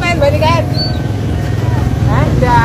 Main balik kan? Ada.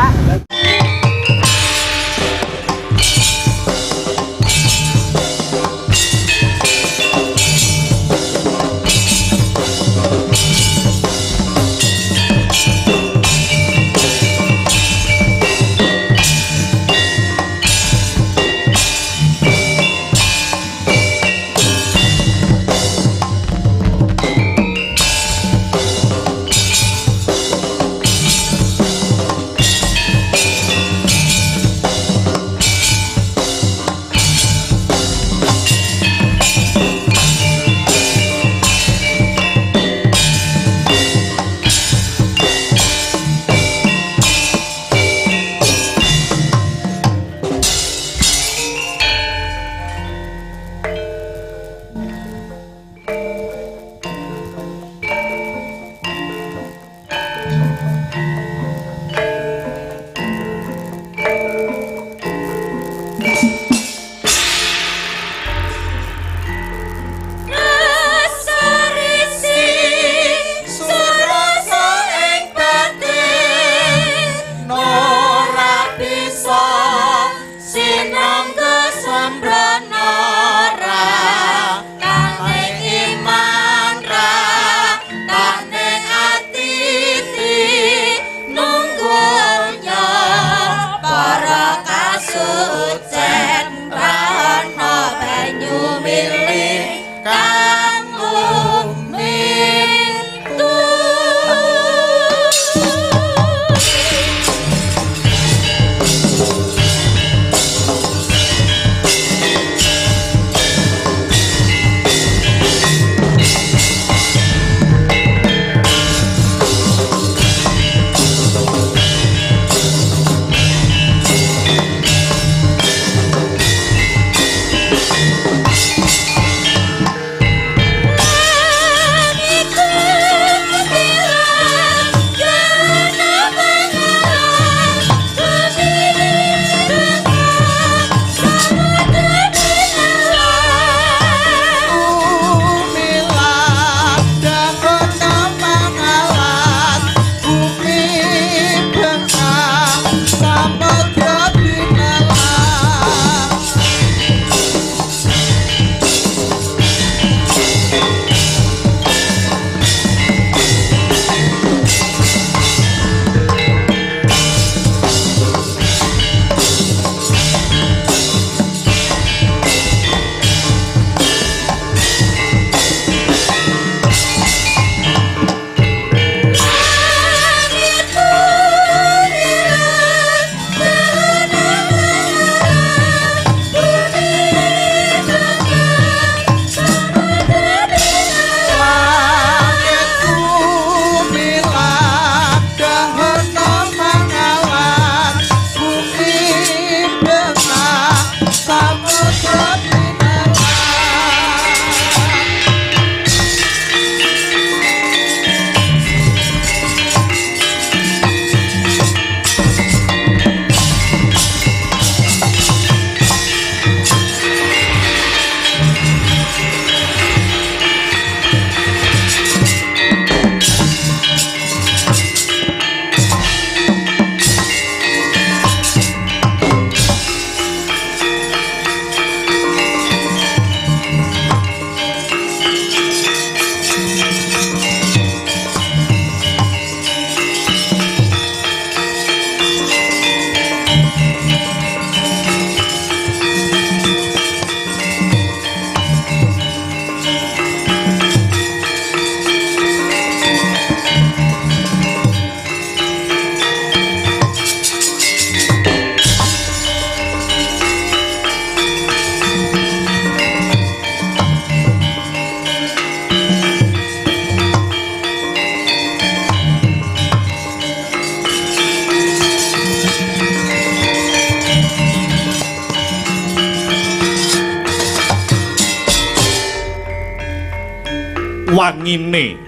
wangine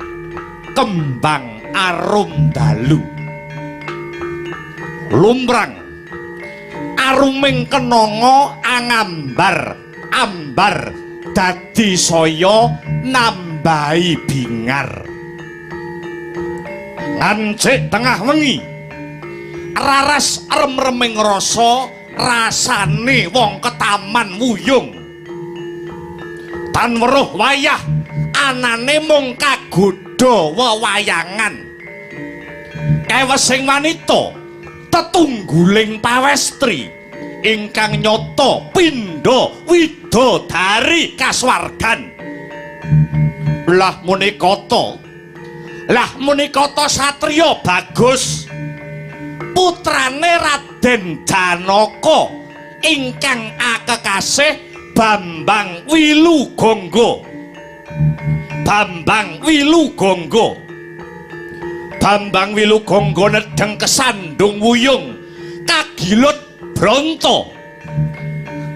kembang arum dalu lumrang aruming kenanga angambar ambar dadi saya nambahi bingar ngancik tengah wengi raras rem-reming rasa rasane wong ketaman wuyung tan weruh wayah anane mung kagodha wewayangan kewesing wanita tetungguling pawestri ingkang nyata pindha widodari kaswargan lah menika satriya bagus putrane Raden Janaka ingkang akekasih Bambang Wilugonggo Bambang Wilugonggo nedeng kesandung wuyung kagilut bronto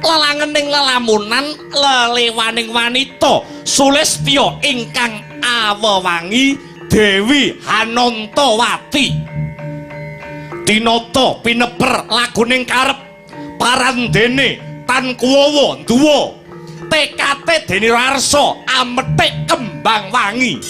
lelangening lelamunan lelewaning wanita Sulistya ingkang awewangi Dewi Hanontowati tinata pineper laguning karep parandene tan kuwawa nduwa tekate dene warsa amethik kembang wangi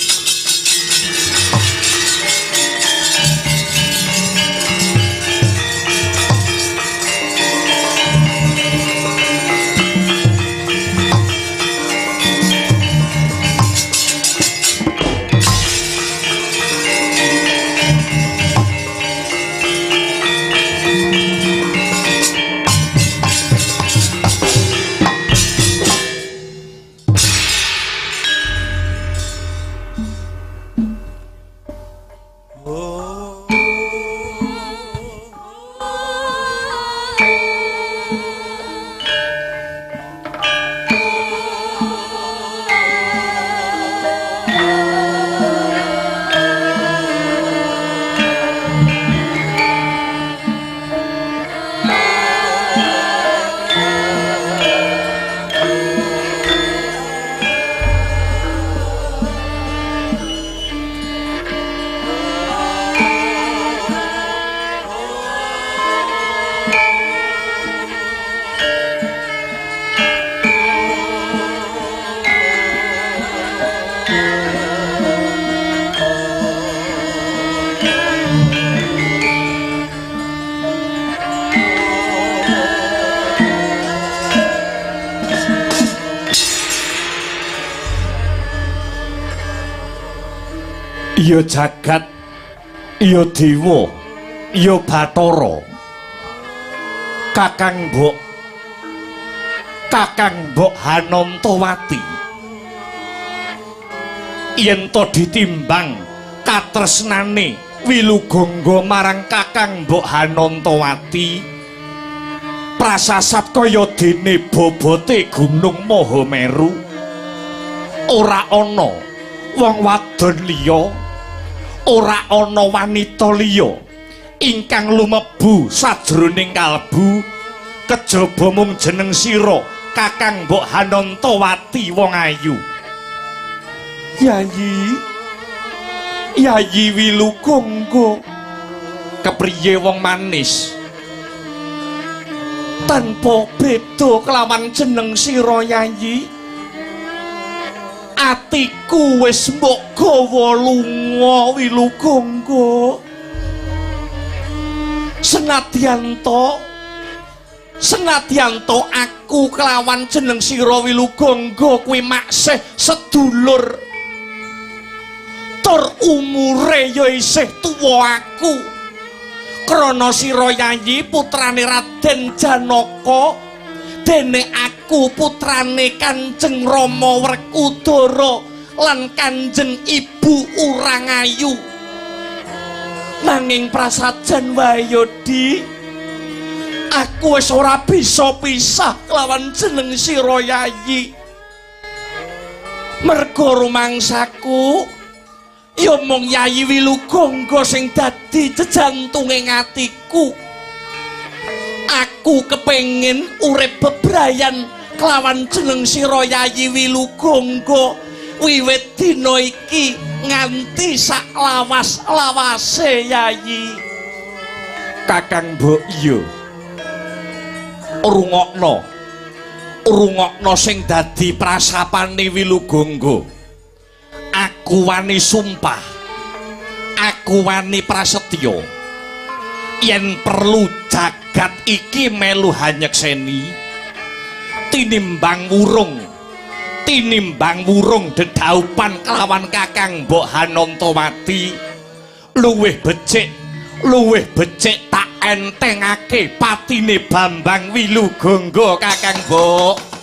iya jagat iya dewa iya Bathara Kakang Mbok Hanontowati yen to ditimbang katresnane Wilugonggo marang Kakang Mbok Hanontowati prasasat kaya dene bobote Gunung Mahameru ora ana wong wadon liya ora ana wanita liya ingkang lumebu sajroning kalbu kejaba mung jeneng sira Kakang Mbok Hanontowati wong ayu Yayi Wilugonggo kepriye wong manis tanpa beda kelawan jeneng sira Yayi atiku wis mbok gawa lunga Wilugonggo senadyanto aku kelawan jeneng sira Wilugonggo kuwi maksih sedulur tur umure ya isih tuwa aku krana sira Yayi putrane Raden Janaka dene aku putrane Kanjeng Rama Werkudara lan Kanjeng Ibu Urangayu nanging prasajan wae Di aku wis ora bisa pisah kelawan jeneng sira Yayi merga rumangsaku ya mung Yayi Wilugonggo sing dadi jejantunging atiku aku kepengin urip bebrayan kelawan jeneng sira Yayi Wilugonggo wiwit dina iki nganti sak lawas-lawase Yayi. Kakang Mbok iya rungokno sing dadi prasapane Wilugangga. Aku wani sumpah, aku wani prasetyo, yen perlu jagat iki melu hanyekseni tinimbang wurung dedaupan kelawan Kakang Mbok Hanontowati. Luwih becik tak entengake patine Bambang Wilugangga, Kakang Mbok.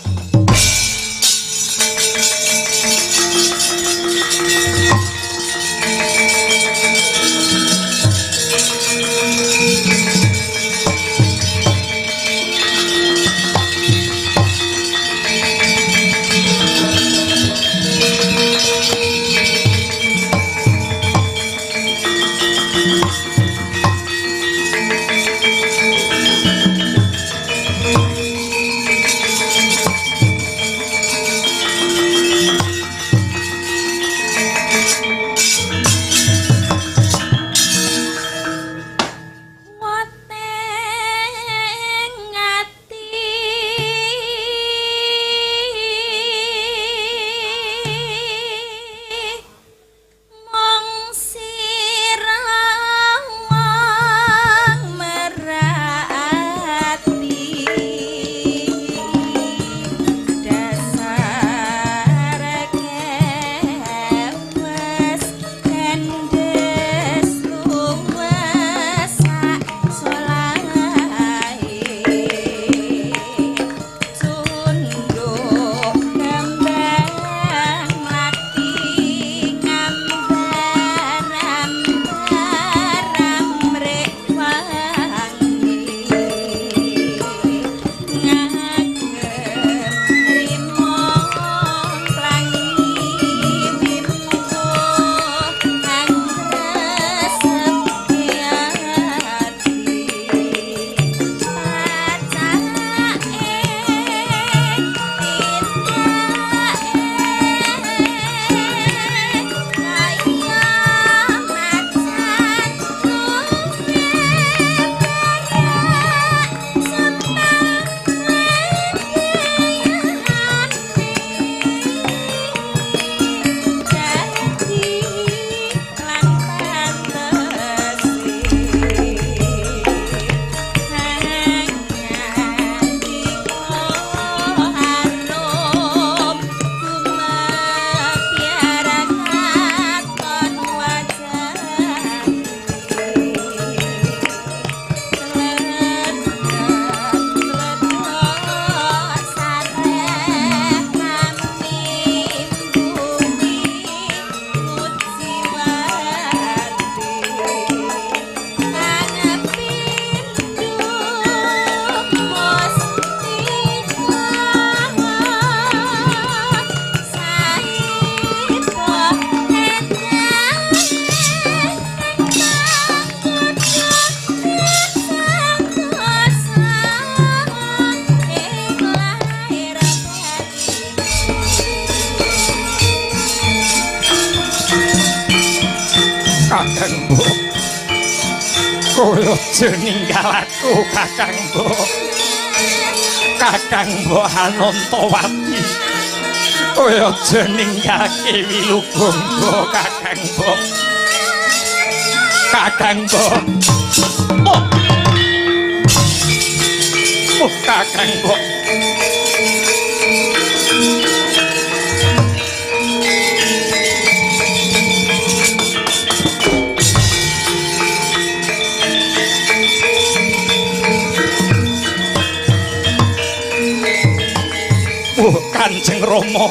Kakang Mbok. Kowe aja ninggal aku, Kakang Mbok. Kakang Mbok Hanontowati. Kowe aja ninggake Wilugangga, Kakang Mbok. Kakang Mbok. Oh, Kakang Mbok. Kanjeng Rama.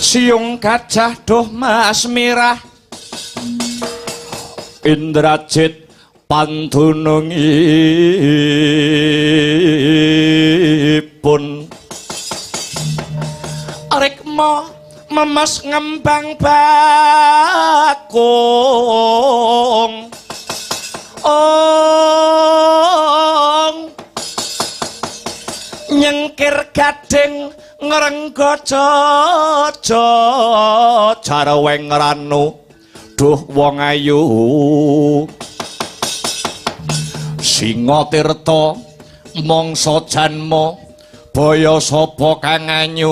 Siung gajah doh mas mirah, Indrajit pantunungipun rikma memes ngembang bakung nyengkir gading ngrenggojojo jarweng ranu duh wong ayu singa tirta mangsa janma baya sapa kang anyucup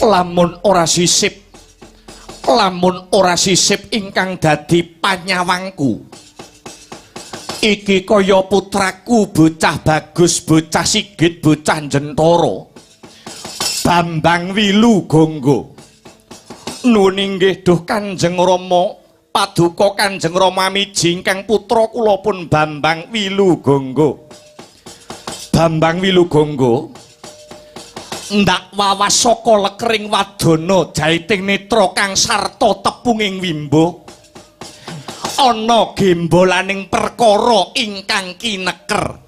lamun ora sisip ingkang dadi panyawangku iki kaya putraku bocah bagus bocah sigit bocah jentara Bambang Wilugonggo nun inggih duh Kanjeng Rama paduka Kanjeng Rama miji ingkang putra kula pun Bambang Wilugonggo ndak wawas saka lekring wadana jaiting netra kang sarta tepunging wimbo ana gembolaning perkara ingkang kineker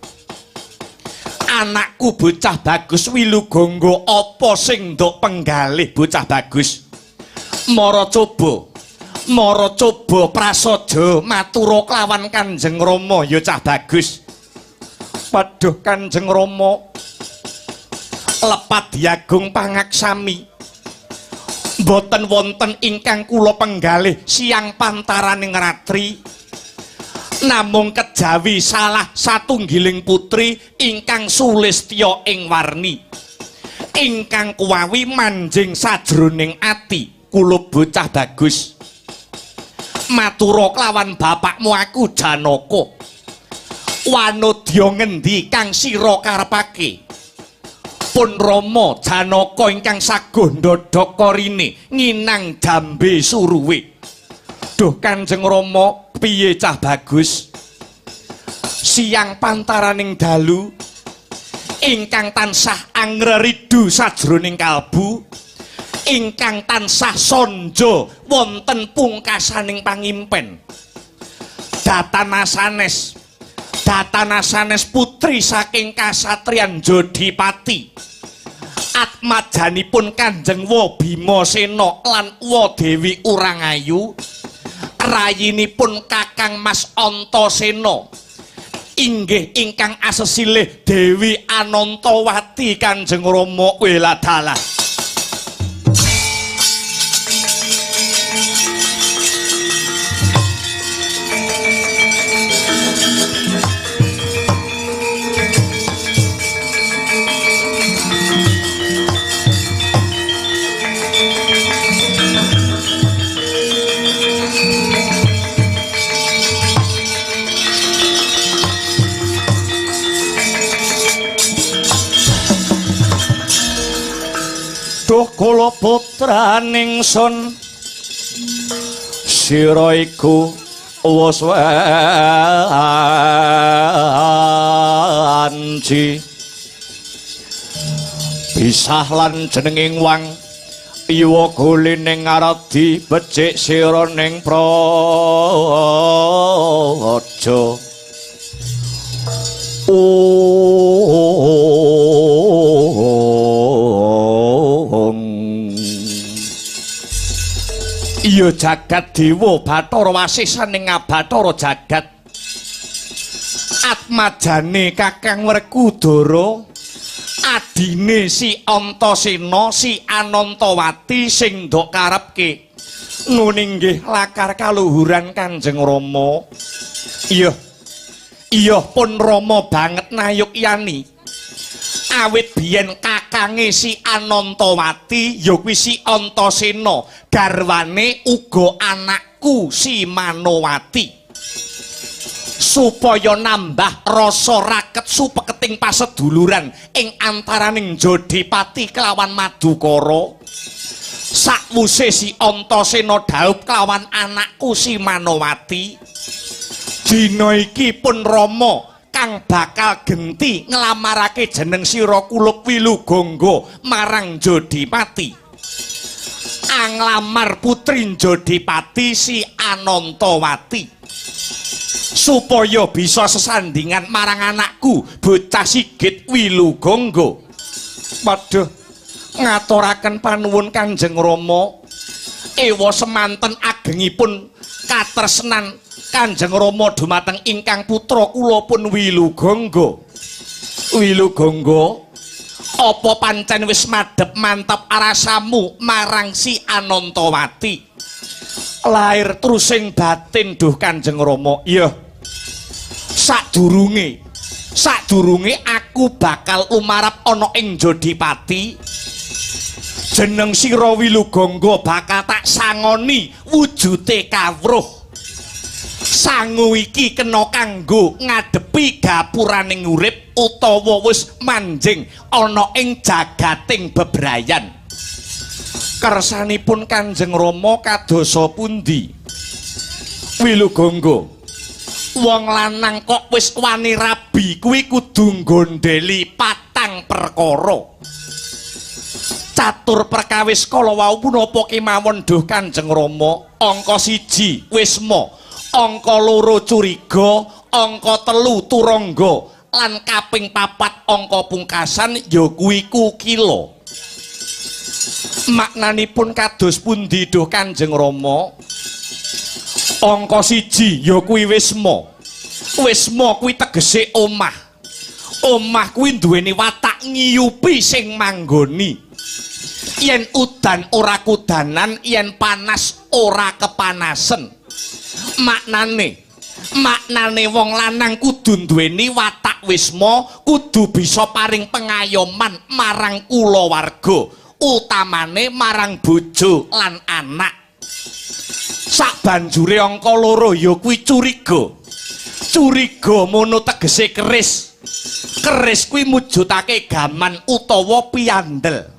anakku bocah bagus Wilugonggo apa sing nduk penggalih bocah bagus mara coba prasaja matura klawan Kanjeng Rama ya cah bagus padha Kanjeng Rama lepat diagung pangaksami boten wonten ingkang kula penggalih siang pantaraning ratri namung kejawi salah satunggiling putri ingkang sulistya ing warni ingkang kuwawi manjing sajroning ati kula bocah bagus matura klawan bapakmu aku Janaka wanodya ngendi kang sira karepake pun Rama Janaka ingkang saguh ndodhok rine nginang dambe suruwe duh Kanjeng Rama piye cah bagus siang pantaraning dalu ingkang tansah angreridu sajroning kalbu ingkang tansah sonjo wonten pungkasaning pangimpen datana sanes putri saking kasatriyan Jodipati atmajanipun Kanjeng Bimasena lan Dewi Urangayu rayinipun Kakang Mas Antasena inggih ingkang asesilih Dewi Anantawati Kanjeng Rama weladalah duh kula putraning sun sira iku wis wanci pisah lan jenenging wang iwa gulining ngaradi becik sira ning praja iya jagat dewa Bathara Wasisaning Bathara jagat atmajane Kakang Werkudara adine si Antasena si Anantawati sing ndok karepke nun inggih lakar kaluhuran Kanjeng Rama iya pun Rama banget nayokyani awit biyen kakange si Anantawati ya kuwi si Antasena garwane uga anakku si Manowati supaya nambah rasa raket supeketing paseduluran ing antaraning Jodipati kelawan Madukara sakwuse si Antasena dhaup kelawan anakku si Manowati Dina iki pun Rama kang bakal genti nglamarake jeneng sira Kulup Wilugangga marang Jodipati. Anglamar putri Jodipati si Anantawati. Supaya bisa sesandingan marang anakku bocah Sigit Wilugangga. Waduh, ngaturaken panuwun Kanjeng Rama. Ewa semanten agengipun katresnan Kanjeng Rama dumateng ingkang putra kula pun Wilugangga. Wilugangga, apa pancen wis madhep mantep arasamu marang si Anantawati? Lair trusing batin duh Kanjeng Rama. Iya. Sadurunge aku bakal umarap ana ing Jodipati. Jeneng sira Wilugangga bakal tak sangoni wujute kawruh. Sangu iki kena kanggo ngadepi gapuraning urip utawa wis manjing ana ing jagating bebrayan. Kersanipun Kanjeng Rama kadosa pundi? Wilugangga, wong lanang kok wis wani rabi kuwi kudu nggondheli patang perkara. Catur perkawis kala wau punapa kemawon duh Kanjeng Rama? Angka 1 wisma, angka 2 curiga, angka 3 turangga, lan kaping 4 angka pungkasan ya kuwi kukila. Maknanipun kados pundi duh Kanjeng Rama? Angka 1 ya kuwi wisma. Wisma kuwi tegese omah. Omah kuwi duweni watak ngiyupi sing manggoni. Yen udan ora kudanan, yen panas ora kepanasen. Maknane wong lanang kudu duweni watak wisma, kudu bisa paring pengayoman marang kulawarga, utamane marang bojo lan anak. Sabanjure angka 2 ya kuwi curiga. Curiga mono tegese keris. Keris kuwi mujudake gaman utawa piandel.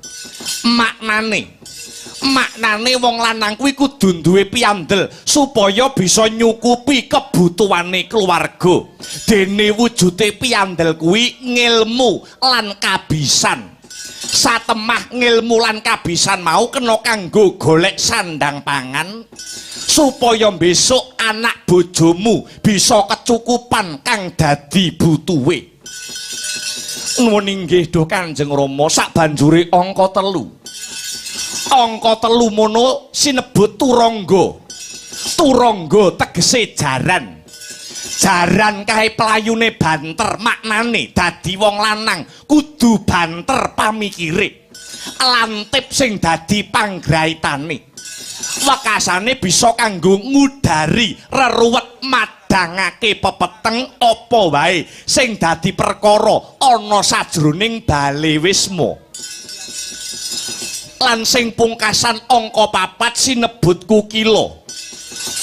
Maknane wong lanang kuwi kudu duwe piandel supaya bisa nyukupi kebutuhane keluarga. Dene wujude piandel kuwi ngilmu lan kabisan. Satemah ngilmu lan kabisan mau kena kanggo golek sandang pangan supaya besok anak bojomu bisa kecukupan kang dadi butuhe. Nuwun inggih duh Kanjeng Rama. Sabanjure angka 3. Angka 3 mono sinebut turangga. Turangga tegese jaran. Jaran kae playune banter, maknane dadi wong lanang kudu banter pamikire. Lantip sing dadi panggraitane. Wekasane bisa kanggo ngudari reruwet madhangake pepeteng apa wae sing dadi perkara ana sajroning bale wisma. Lan sing pungkasan angka 4 sinebut kukila.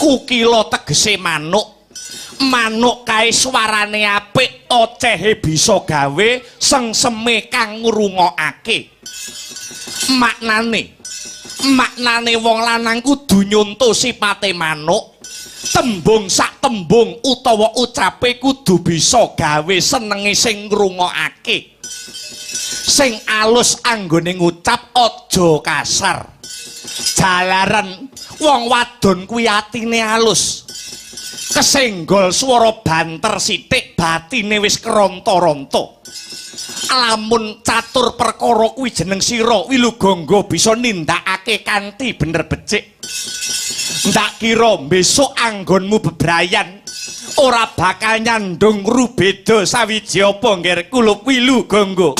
Kukila tegese manuk. Manuk kae swarane apik, ocehe bisa gawe sengseme kang ngrungokake. Maknane wong lanang kudu nyonto sipate manuk. Tembung sak tembung utawa ucape kudu bisa gawe senenge sing ngrungokake. Sing alus anggone ngucap, aja kasar. Jalaran wong wadon kuwi atine alus. Kesenggol swara banter sithik batine wis keronta-ronta. Lamun catur perkara kuwi jeneng sira Wilugangga bisa nindakake kanthi bener becik. Ndak kira besok anggonmu bebrayan ora bakal nyandung rubeda sawiji apa ngger Kulup Wilugangga.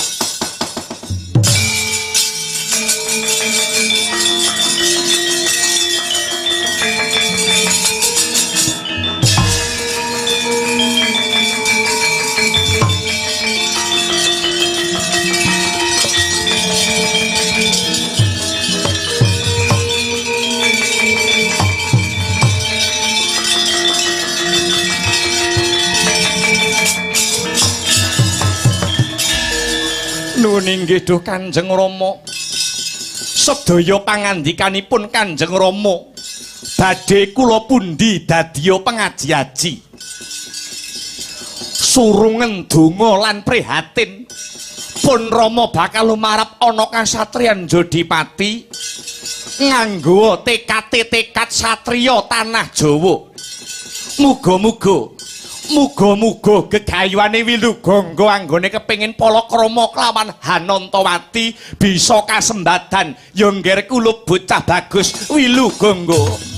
Nuwun inggih duh Kanjeng Rama. Sedaya pangandikanipun Kanjeng Rama badhe kula pundi dadya pengaji-aji. surungen donga lan prihatin pun Rama bakal lumarap ana kasatriyan Jodipati nganggo tekad satriya tanah Jawa. Muga-muga gegayuane Wilugangga anggone kepengin palakrama klawan Hanantawati bisa kasembadan ya ngger kula bocah bagus Wilugangga.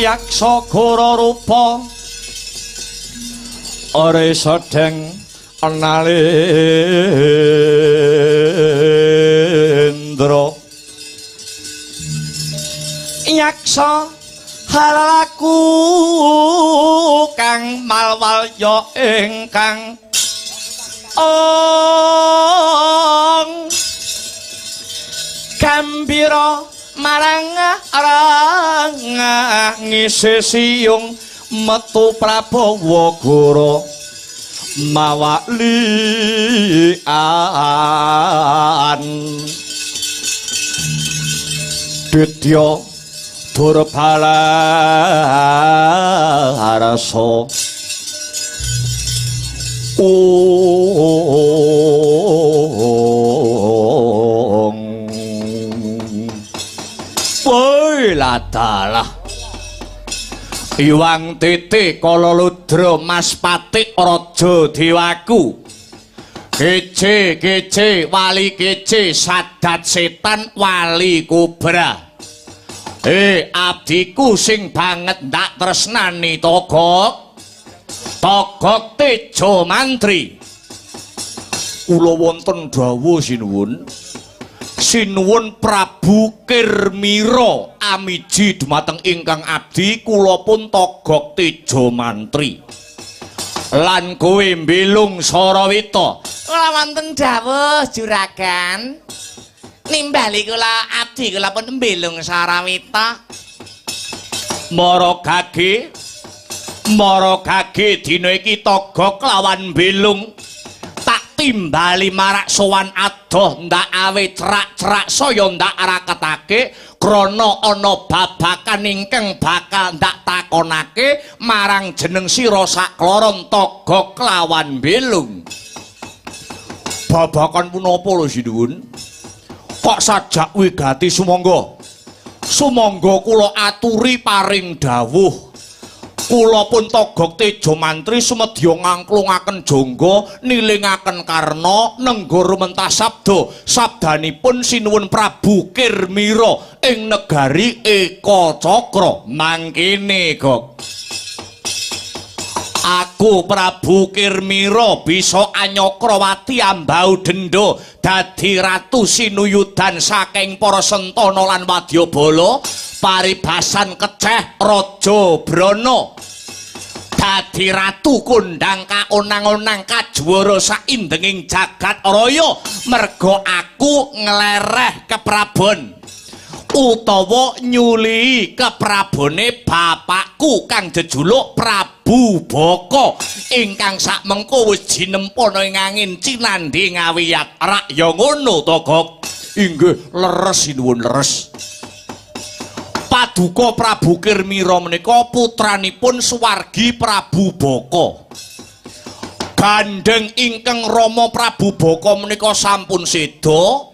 yaksa gora rupa ore sedeng nalendra yaksa halaku kang malwalya ingkang gambira marang arang ngisi siyung metu Prabawa Gora mawalian Ditya Durbala rasa woi ladalah Iwang Titi Kalaludra Mas Patik Raja Dewaku Gece wali gece sadat setan wali kobra abdiku sing banget ndak tresnani Togok Tejo Mantri kula wonten dawuh sinuwun Prabu Kirmira amiji dumateng ingkang abdi kula pun Togok Tejo Mantri lan kowe Mbelung Sarawita kula wonten dawuh juragan nimbali kula abdi kula pun Mbelung Sarawita Mara gage dina iki Togok lawan Mbelung tak timbali marak sowan adoh ndak awe cerak-cerak saya ndak raketake krana ana babakan ingkang bakal ndak takonake marang jeneng sira sakloron Togok lawan Mbelung. Babakan punapa lho sinuwun? Kok sajak wigati sumangga kula aturi paring dawuh kula pun Togok Tejo Mantri sumedya ngangklungaken jangga nilingaken karna nenggara mentah sabdanipun sinuwun Prabu Kirmira ing negari Eka Cakra mangkene kok aku Prabu Kirmira bisa Anyakrawati ambau denda dadi ratu sinuyudan saking para sentana lan wadyabala paribasan keceh Raja Brana dadi ratu kondang kaonang-onang kajuwara saindenging jagat raya merga aku nglereh keprabon utawa nyuli keprabone bapakku kang jejuluk Prabu Baka ingkang sakmengko wis jinempana ing angin cinandhi ngawiyat rak ya ngono to Gok inggih leres sinuwun leres Paduka Prabu Kirmira menika putranipun Suwargi Prabu Baka gandeng ingkang Rama Prabu Baka menika sampun seda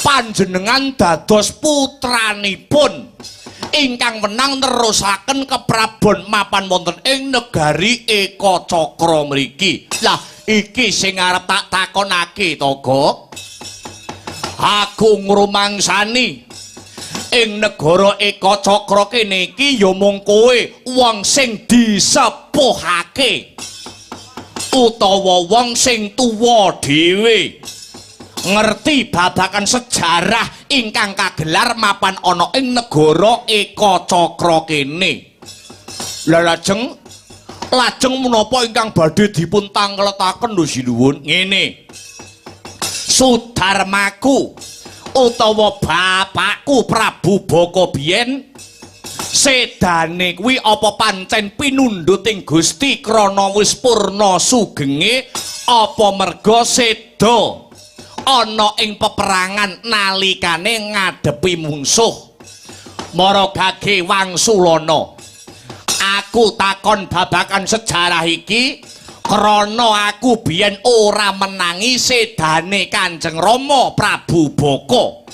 panjenengan dados putranipun ingkang menang nerusaken keprabon mapan wonten ing negari Eka Cakra mriki. Lah iki sing arep tak takonake to Gok. Aku ngrumangsani ing negara Eka Cakra kene iki ya mung kowe wong sing disepuhake utawa wong sing tuwa dhewe ngerti babakan sejarah ingkang kagelar mapan ana ing negara Eka Cakra kene. Lajeng menapa ingkang badhe dipun tangletaken lho sinuwun ngene. Sudarmaku utawa bapakku Prabu Baka biyen sedane kuwi apa pancen pinundhut ing Gusti krana wis purna sugenge apa merga seda ana ing peperangan nalikane ngadepi mungsuh Maragage Wangsulana. Aku takon babakan sejarah iki krana aku biyen ora menangi sedane Kanjeng Rama Prabu Baka.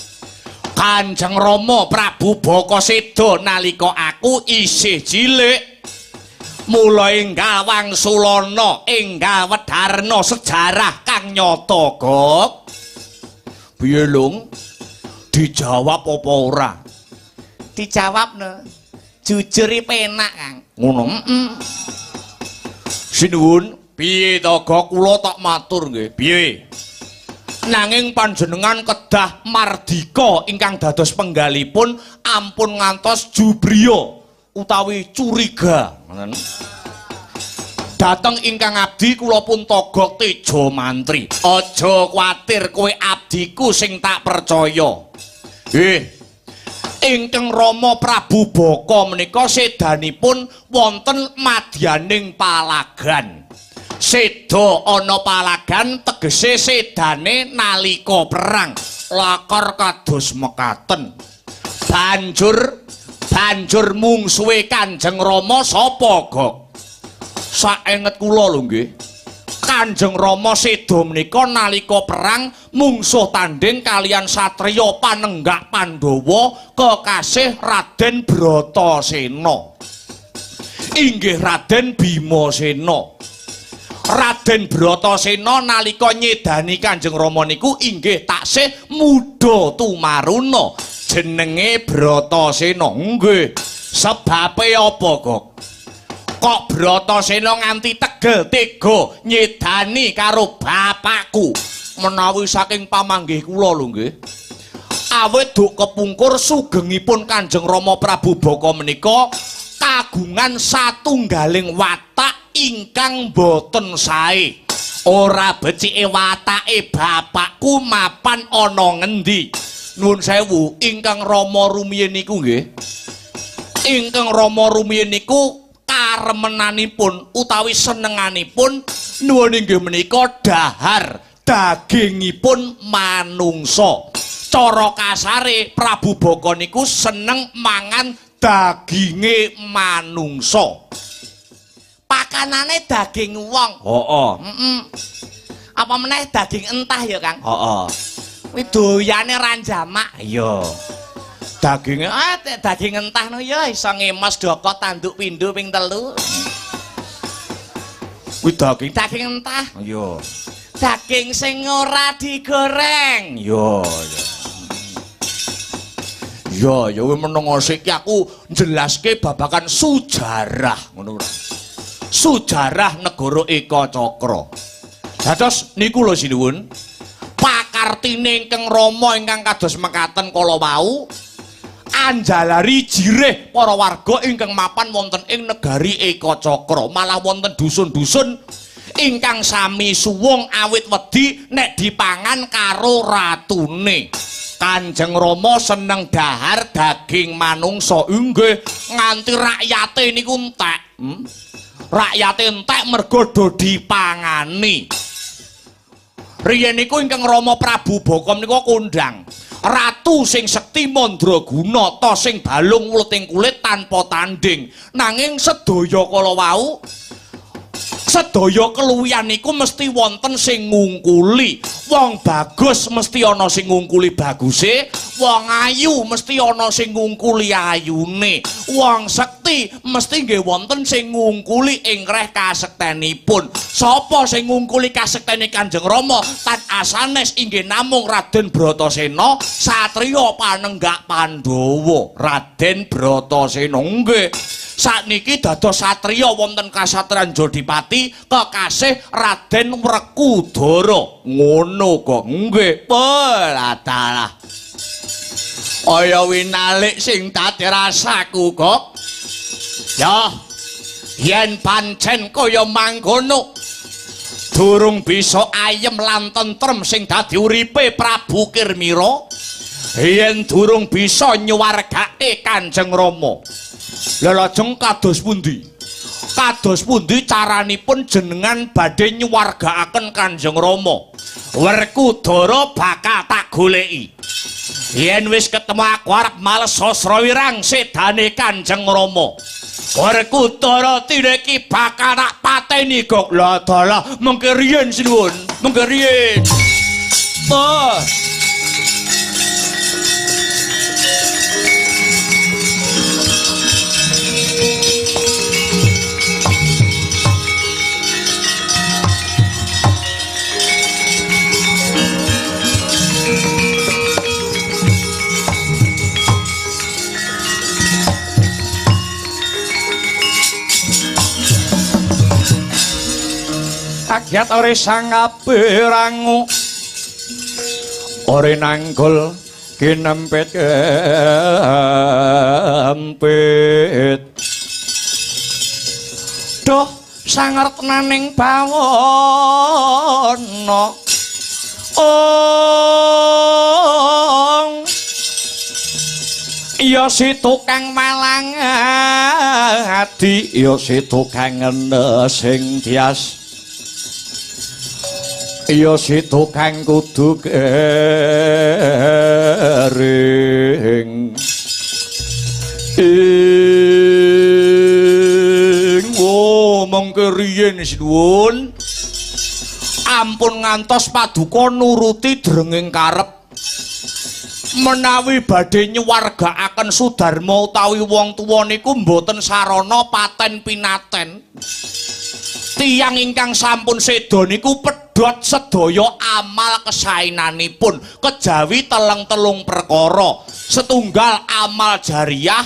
Kanjeng Rama Prabu Baka seda nalika aku isih cilik. Mula enggal Wangsulana enggal wedharna sejarah kang nyata Gok. Piye Lung? Dijawab apa ora? Dijawab no. jujur penak, Kang. Ngono. Sinuwun, piye to kula tak matur nggih. Piye? Nanging panjenengan kedah mardika ingkang dados penggalipun ampun ngantos jubriya utawi curiga. Ngoten. Dateng ingkang abdi kula pun togok teja mantri. Aja kuwatir kowe abdiku sing tak percaya. Ingkang Rama Prabu Baka menika sedanipun wonten madyaning palagan. Seda ana palagan tegese sedane nalika perang. Lakar kados mekaten. Banjur mungsuhe Kanjeng Rama sapa, Gok? Saenget kula lho nggih. Kanjeng Rama seda menika nalika perang mungsuh tanding kalian satriya panenggak Pandhawa kekasih Raden Bratasena. Inggih Raden Bimasena. Raden Bratasena nalika nyedani Kanjeng Rama niku inggih taksih muda tumaruna. Jenenge Bratasena. Nggih. Sebabe apa, Kok? Kok Bratasena nganti tegel tega nyedani karo bapakku menawi saking pamanggih kula lho nggih. Awit duk kepungkur sugengipun Kanjeng Rama Prabu Baka menika kagungan satunggaling watak ingkang boten sae. Ora becike watake bapakku mapan ana ngendi. Nuwun sewu, ingkang Rama rumiyin niku nggih. Ingkang Rama rumiyin niku karemenanipun utawi senenganipun nuwun inggih menika dahar dagingipun manungsa. Cara kasare Prabu Baka niku seneng mangan daginge manungsa. Pakanane daging wong. Heeh. Apa meneh daging entah ya, Kang? Heeh. Kuwi doyane ranjamak. Iya. Daginge daging entah no ya iso ngemos doko tanduk pindho ping 3. Kuwi daging entah. Iya. Daging sing ora digoreng. Iya, ya. Ya menengo sik aku njelaske babakan sujarah ngono ora. Sujarah negara Eka Cakra. Dados niku lho sinuwun. Pakartine ingkang Rama ingkang kados mekaten kala wau anjalari jireh para warga ingkang mapan wonten ing negari Eka Cakra. Malah wonten dusun-dusun ingkang sami suwung awit wedi nek dipangan karo ratune. Kanjeng Rama seneng dahar daging manungsa inggih nganti rakyate niku entek. Rakyate entek mergo do dipangani. Riyen niku ingkang Rama Prabu Baka menika kondhang ratu sing sekti mandraguna ta sing balung wluting kulit tanpa tanding. Nanging sedaya kala wau sedaya keluwihan niku mesti wonten sing ngungkuli. Wong bagus mesti ana sing ngungkuli baguse, wong ayu mesti ana sing ngungkuli ayune. Wong sekti mesti nggih wonten sing ngungkuli ingkreh kasektenipun. Sapa sing ngungkuli kasektene Kanjeng Rama? Tan asanes inggih namung Raden Bratasena, satriya panenggak Pandhawa. Raden Bratasena nggih. Sakniki dados satriya wonten kasatriyan Jodipati kekasih Raden Wrekudara. Ngono kok nggih. Pelatalah. Kaya winalik sing dadi rasaku kok. Ya, yen pancen kaya mangkono durung bisa ayem lan tentrem sing dadi uripe Prabu Kirmira. Yen durung bisa nyuwargake Kanjeng Rama. Lha lajeng kados pundi? Kados pundi caranipun jenengan badhe nyuwargakaken Kanjeng Rama? Werkudara bakal tak goleki. Yen wis ketemu aku arep males Sasrawirang sedane Kanjeng Rama. Werkudara tiniki bakal tak pateni kok. Lah dalah mengke riyen sinuwun, mengke riyen. rakyat ore sangaberangu ore nanggul kinempet kempit doh sangertenaning bawana ya si tukang malang ati ya si tukang sing tias ya si tukang kudu kering ngomong keriyen sinuwun ampun ngantos paduka nuruti drenging karep menawi badhe nyuwargakaken Sudarma utawi wong tuwa niku mboten sarana paten pinaten tiyang ingkang sampun seda niku pedhot sedaya amal kesaenanipun kejawi telung perkara setunggal amal jariyah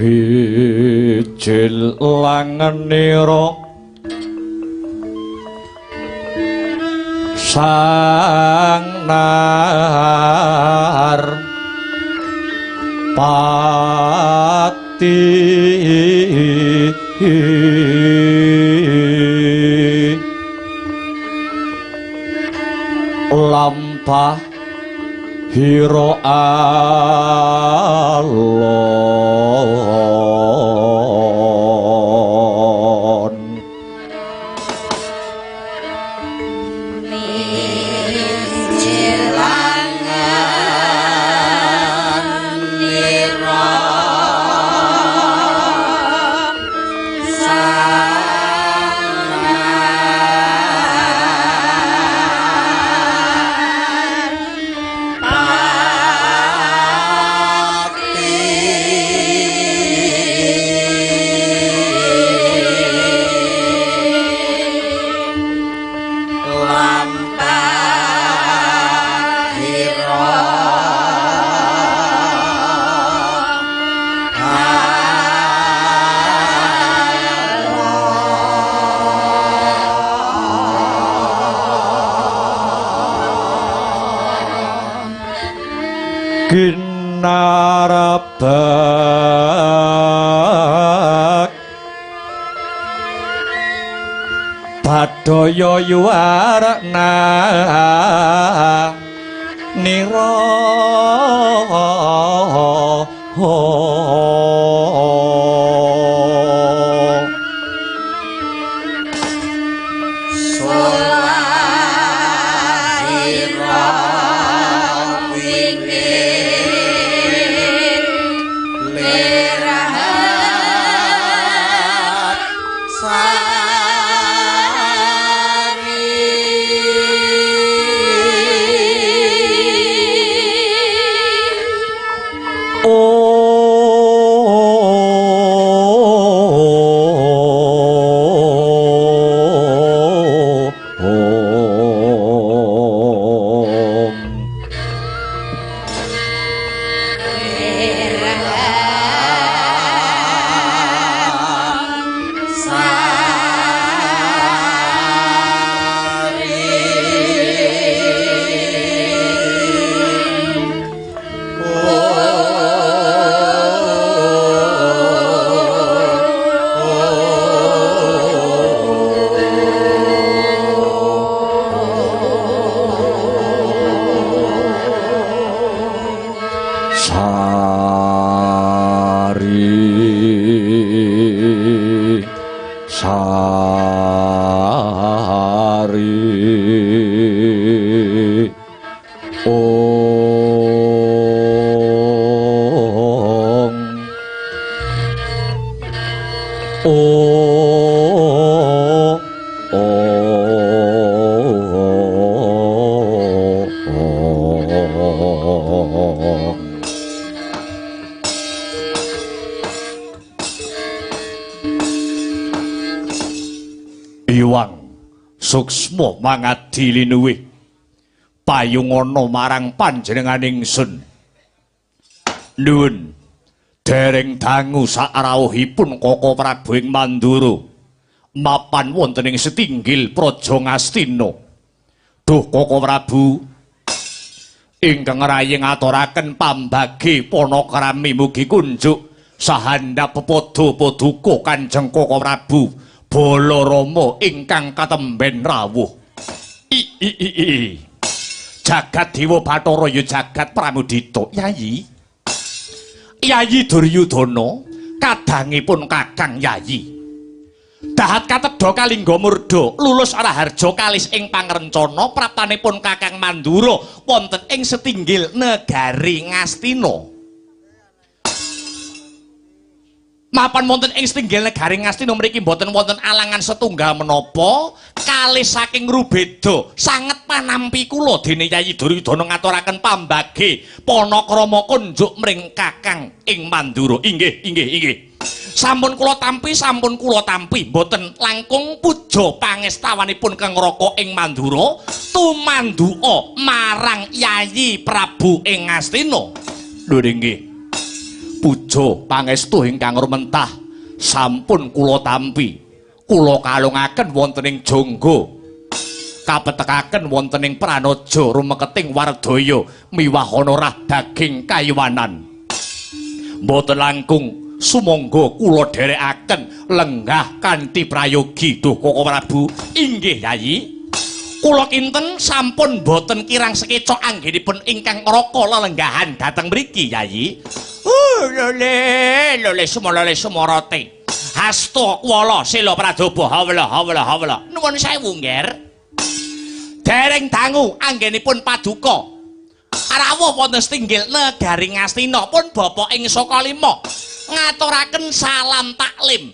bijil langenira sang nar pati lampah hiro Allah ginarabak badaya yuwarna nira Iwang suksma mangadi linuwih payungana marang panjenengan ingsun nuwun dereng dangu sakrawuhipun Koko Prabu ing Mandura mapan wonten ing setinggil Praja Ngastina. Duh Koko Prabu ingkang rayi ngaturaken pambage panakrami mugi kunjuk sahandhap pepodo paduka Kanjeng Koko Prabu Balarama ingkang katemben rawuh. Jagat Dewa Bathara ya jagat Pramudita. Yayi Yayi Duryudana kadangipun Kakang Yayi dahat katedha kalingga murda lulus Raharja kalis ing pangrencana praptanipun Kakang Mandura wonten ing setinggil negari Ngastina. Mapan wonten ing setinggil negari Ngastina mriki boten wonten alangan setunggal menapa kalis saking rubeda sanget panampi kula dene Yayi Duryudana ngaturaken pambage panakrama kunjuk mring Kakang ing Mandura. Inggih. Sampun kula tampi boten langkung puja pangestawanipun Kang Raka ing Mandura tumanduka marang Yayi Prabu ing Ngastina. Lho nggih. Puja pangestu ingkang rumentah sampun kula tampi. Kula kalungaken wonten ing Jangga. Kapetekaken wonten ing Pranaja rumeketing Wardaya miwah honorah daging kayuwanan. Mboten langkung sumangga kula dherekaken lenggah kanthi prayogi duh Koko Prabu. Inggih Yayi. Kula kinten sampun boten kirang sekeca anggenipun ingkang raka lelenggahan dhateng mriki Yayi. Lole sumorote. Hasta kuwala sila pradaba hawla. Nuwun sewu Nger. Dereng dangu anggenipun paduka rawuh wonten setinggil negari Ngastina pun Bapak ing Sokalima ngaturaken salam taklim.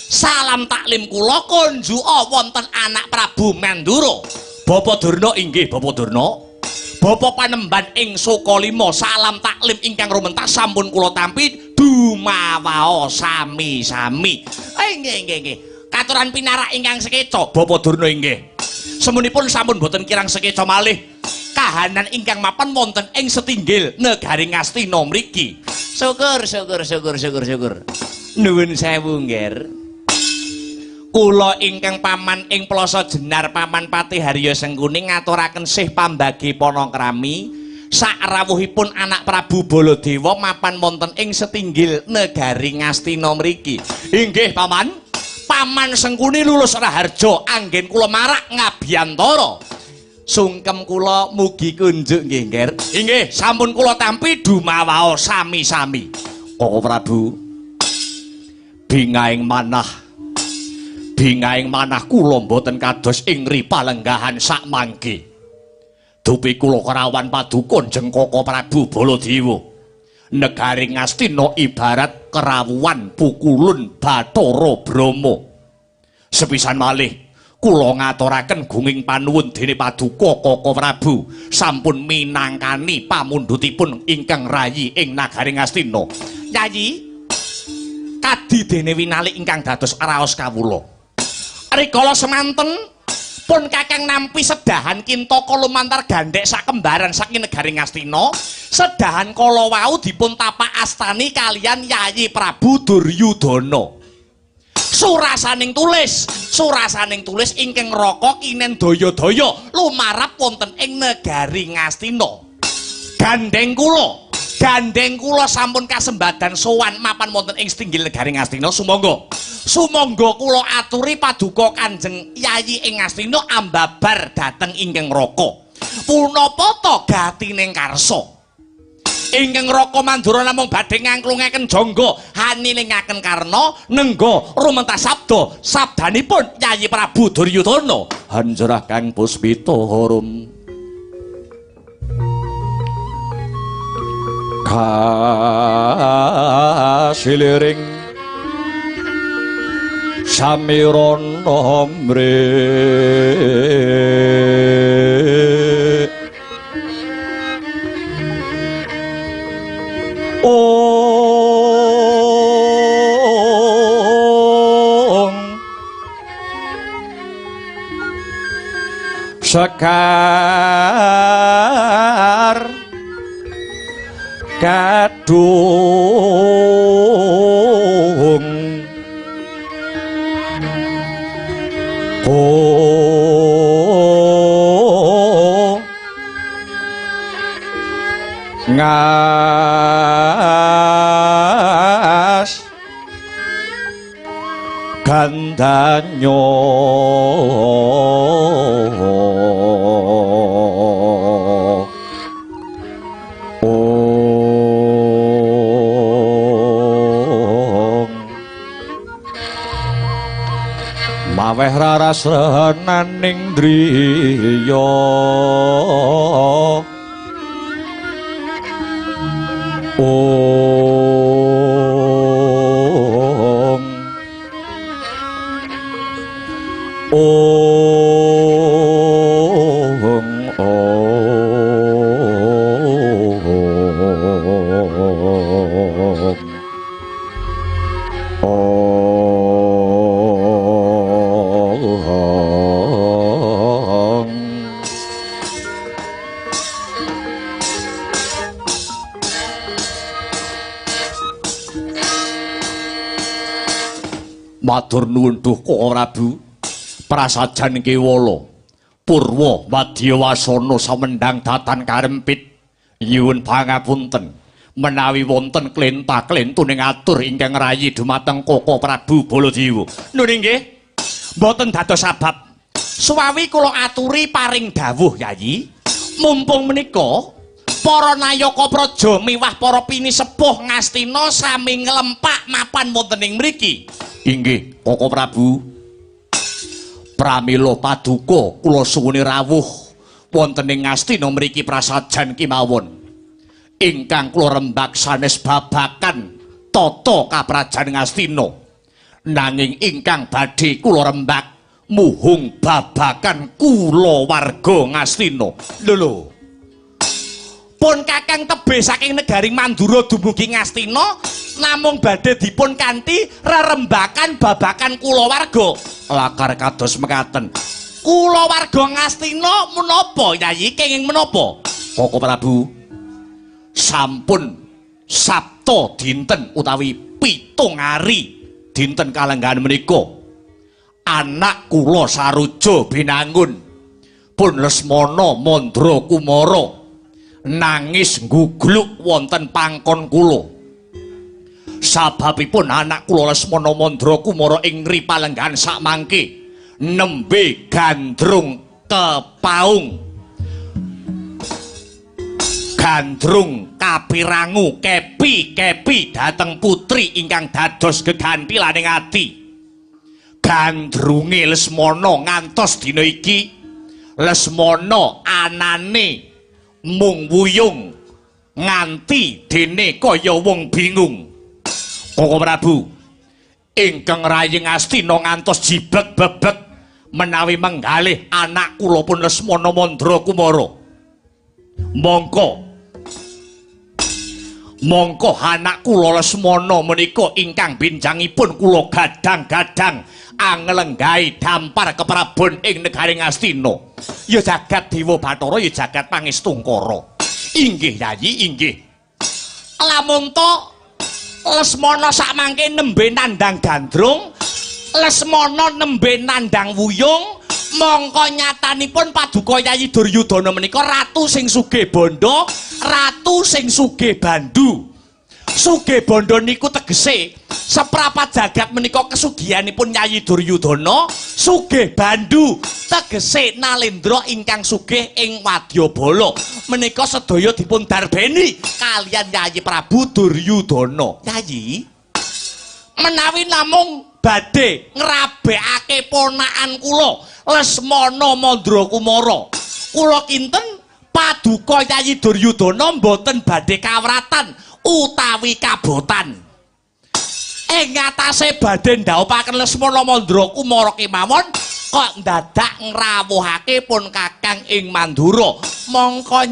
Salam taklim kula kunjuka wonten anak Prabu Mandura. Bapak Durna inggih Bapak Durna. Bapak Panemban ing Sokalima salam taklim ingkang rumentas sampun kula tampi dumawao sami-sami. Nggih. Katuran pinarak ingkang sekeca Bapak Durna inggih. Semunipun sampun boten kirang sekeca malih kahanan ingkang mapan wonten ing setinggil negari Ngastina mriki. Syukur. Nuwun sewu Nger. Kula ingkang paman ing Plasa Jenar Paman Pati Harya Sengkuning ngaturaken sih pambagi panakrami sakrawuhipun anak Prabu Baladewa mapan wonten ing setinggil negari Ngastina mriki. Inggih paman, paman Sengkuni lulus Raharja anggen kula marak ngabiyantara. Sungkem kula mugi kunjuk nggih, Nger. Inggih, sampun kula tampi dumawaos sami-sami. Koko Prabu, bingaing manah kula mboten kados ing ripalenggahan sak mangke. Dupi kula kerawan paduka jeng Koko Prabu Baladewa. Negari Ngastina ibarat kerawuhan pukulun Bathara Brama. Sepisan malih kula ngaturaken gunging panuwun dene paduka Koko Prabu sampun minangkani pamundhutipun ingkang rayi ing nagari Ngastina. Yayi, kadi dene winalik ingkang dados raos kawula. Rikala semanten pun kakang nampi sedahan Kintaka lumantar gandhek sakembaran saking negari Ngastina. Sedahan kala wau dipun tapak astani kalian Yayi Prabu Duryudana. Surasaning tulis ingkang raka kinen daya-daya lumarap wonten ing negari Ngastina. Gandeng kula sampun kasembadan sowan mapan wonten ing setinggil negari Ngastina. Sumangga kula aturi paduka Kanjeng Yayi ing Ngastina ambabar dhateng ingkang raka. Punapa ta gatining karsa? Ingkang raka Mandura namung badhe ngangklungaken jangga hanilingaken karna nengga rumentas sabdanipun Yayi Prabu Duryudana. Hanjrah Kang Puspita harum kasiliring samirana mre sekar kadung ngas gandanyo maweh raras renaning driya matur nuwun Duh Koko Prabu. Prasajan Kewala Purwa Wadyawasana samendang datan karempit nyuwun pangapunten menawi wonten klentah-klentuning atur ingkang rayi dumateng Koko Prabu Baladewa. Nun inggih mboten dados sabab suwawi kula aturi paring dawuh Yayi. Mumpung menika para nayaka praja miwah para pinisepuh Ngastina sami nglempak mapan wonten ing mriki. Inggih Koko Prabu, pramila paduka kula suwune rawuh wonten ing Ngastina mriki prasajan kemawon ingkang kula rembak sanes babakan tata kaprajan Ngastina. Nanging ingkang badhe kula rembak muhung babakan kulawarga Ngastina. Lho pun kakang tebih saking negari Mandura dumugi Ngastina namung badhe dipun kanthi rerembakan babakan kulawarga. Lakar kados mekaten. Kulawarga Ngastina menapa Yayi kenging menapa? Koko Prabu sampun Sabta dinten utawi 7 ari dinten kalenggahan menika anak kula Saruja Binangun pun Lesmana Mandra Kumara nangis nggugluk wonten pangkon kula. Sababipun anak kula Lesmana Mandra Kumara ing ngripalenggan sakmangke nembe gandrung kepaung, gandrung kapirangu kepi dhateng putri ingkang dados geganti laning ati. Gandrunge Lesmana ngantos dina iki Lesmana anane mung wuyung nganti dene kaya wong bingung. Koko Prabu ingkang rayeng Astina ngantos jiblek-beblek menawi menggalih anak kula pun Lesmana Mandra Kumara. Mongko anak kula Lesmana menika ingkang binjangipun kula gadang-gadang anglenggahi dampar keprabon ing negaring Astina. Ya jagat Dewa Bathara, ya jagat Pangestungkara. Inggih Yayi, inggih. Lamun to Lesmana sakmangke nembe nandang gandrung, Lesmana nembe nandang wuyung, mongko nyatanipun paduka Yayi Duryudana menika ratu sing sugih bondo, ratu sing sugih bandu. Sugih bondo niku tegese seprapat jagat menika kesugihanipun Yayi Duryudana, sugih bandu tegese Nalendra ingkang sugih ing Wadyabala menika sedaya dipun darbeni kalian Yayi Prabu Duryudana. Yayi menawi namung badhe ngrabekake ponakan kula Lesmana Mandra Kumara, kula kinten paduka Yayi Duryudana mboten badhe kawratan utawi kabotan. Ing ngatasé badhe ndhawuhaken Lesmana Mandra Kumara kemawon kok dadak ngrawuhake pun Kakang ing Mandura. Mongko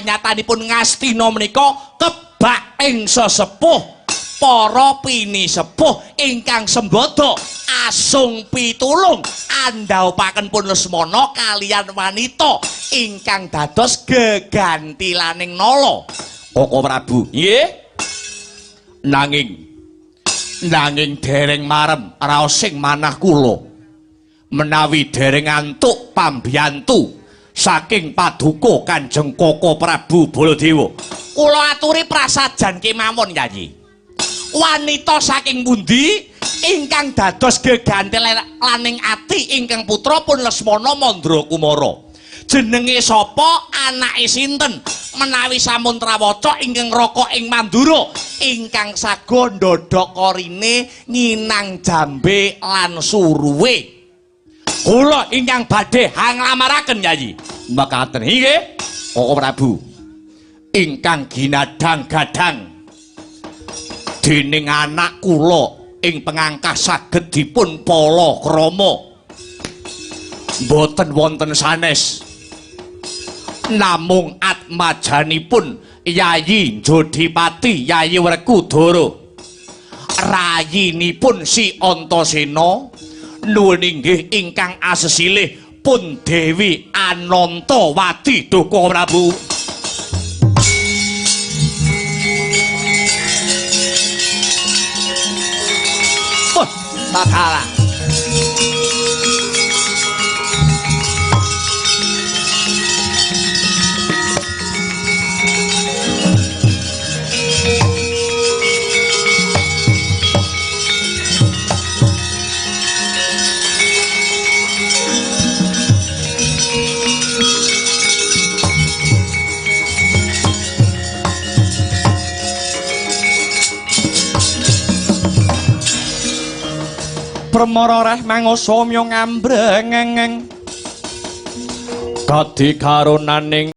nyatanipun Ngastina menika kebak ing sesepuh para pinisepuh ingkang sembada asung pitulung andhawuhaken pun Lesmana kaliyan wanita ingkang dados geganti laning nala. Koko Prabu, nggih. Nanging dereng marem raos sing manah kula menawi dereng antuk pambiyantu saking paduka Kanjeng Koko Prabu Baladewa. Kula aturi prasajan kemawon Yayi. Wanita saking pundi ingkang dados geganti laning ati ingkang putra pun Lesmana Mandra Kumara? Jenenge sapa, anake sinten? Menawi sampun trawaca ingkang raka ing Mandura ingkang saga ndodhok korine nginang jambe lan suruwe. Kula ingkang badhe nglamaraken Yayi. Mekaten nggih Koko Prabu ingkang ginadang-gadang dening anak kula ing pengangkah saged dipun palakrama boten wonten sanes namung atmajanipun Yayi Jodipati Yayi Werkudara, rayinipun Si Antasena, nuwun inggih ingkang asesilih pun Dewi Anantawati. Koko Prabu Bakala Pramara reh mangasa mya ngambrengeng kadhi karonaning